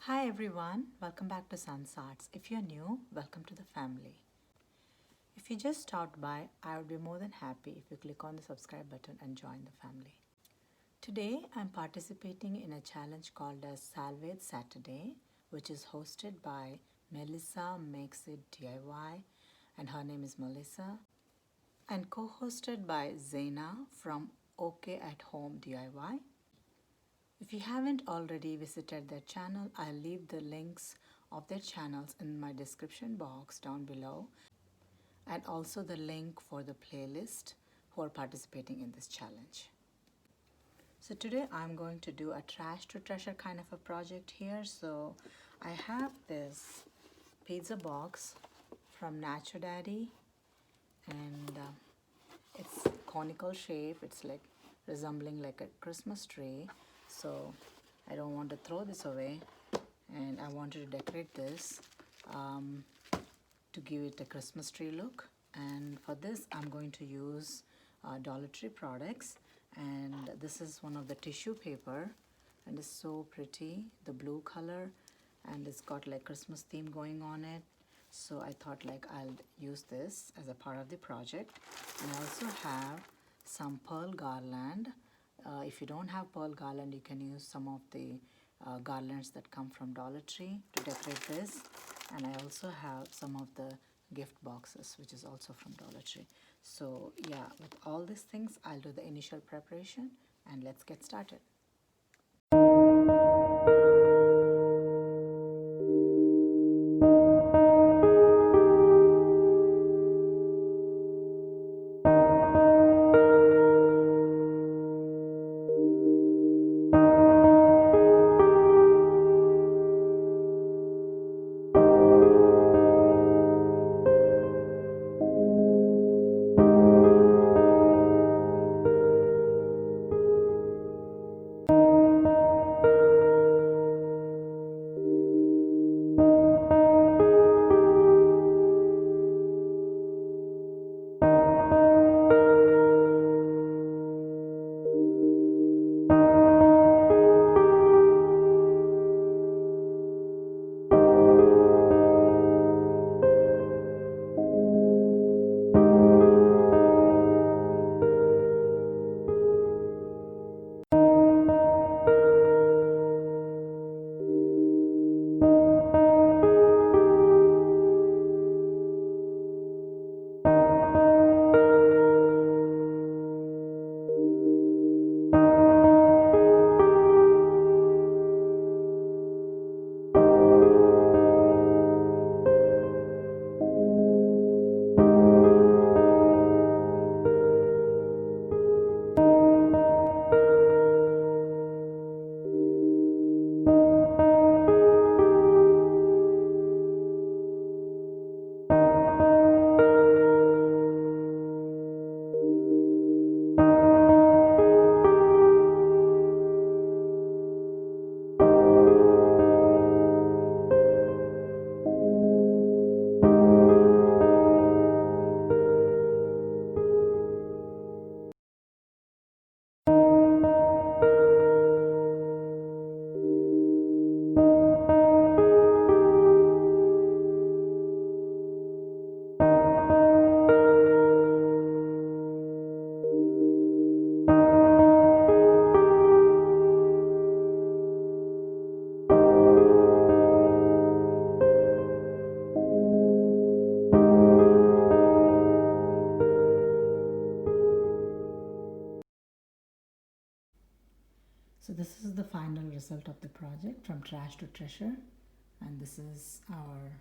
Hi everyone, welcome back to Sun's Arts. If you're new, welcome to the family. If you just stopped by, I would be more than happy if you click on the subscribe button and join the family. Today, I'm participating in a challenge called as Salvage Saturday, which is hosted by Melissa Makes It DIY, and her name is Melissa, and co-hosted by Zana from OK at Home DIY. If you haven't already visited their channel, I'll leave the links of their channels in my description box down below, and also the link for the playlist who are participating in this challenge. So today I'm going to do a trash to treasure kind of a project here. So I have this pizza box from Nacho Daddy, and it's conical shape. It's like resembling like a Christmas tree. So I don't want to throw this away, and I wanted to decorate this to give it a Christmas tree look. And for this I'm going to use Dollar Tree products, and this is one of the tissue paper, and it's so pretty, the blue color, and it's got like Christmas theme going on it. So I thought like I'll use this as a part of the project. And I also have some pearl garland. If you don't have pearl garland, you can use some of the garlands that come from Dollar Tree to decorate this. And I also have some of the gift boxes, which is also from Dollar Tree. So yeah, with all these things, I'll do the initial preparation, and let's get started. So this is the final result of the project, from trash to treasure, and this is our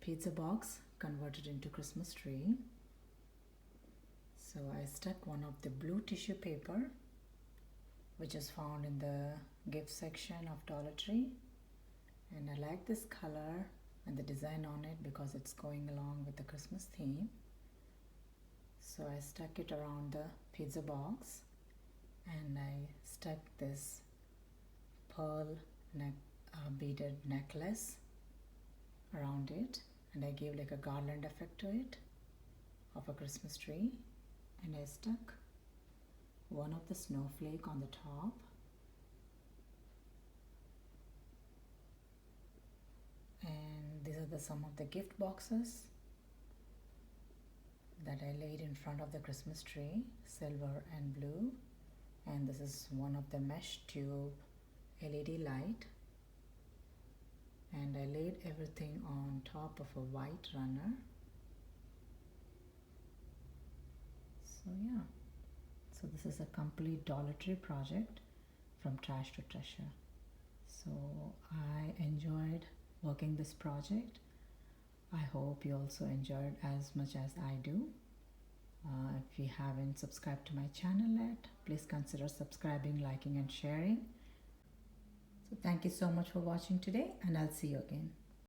pizza box converted into Christmas tree. So I stuck one of the blue tissue paper, which is found in the gift section of Dollar Tree, and I like this color and the design on it because it's going along with the Christmas theme. So I stuck it around the pizza box, and I stuck this pearl beaded necklace around it, and I gave like a garland effect to it of a Christmas tree, and I stuck one of the snowflake on the top, These are some of the gift boxes that I laid in front of the Christmas tree, silver and blue. And this is one of the mesh tube LED light. And I laid everything on top of a white runner. So yeah, so this is a complete Dollar Tree project from trash to treasure. So I enjoyed working this project. I hope you also enjoyed as much as I do. If you haven't subscribed to my channel yet, please consider subscribing, liking and sharing. So thank you so much for watching today, and I'll see you again.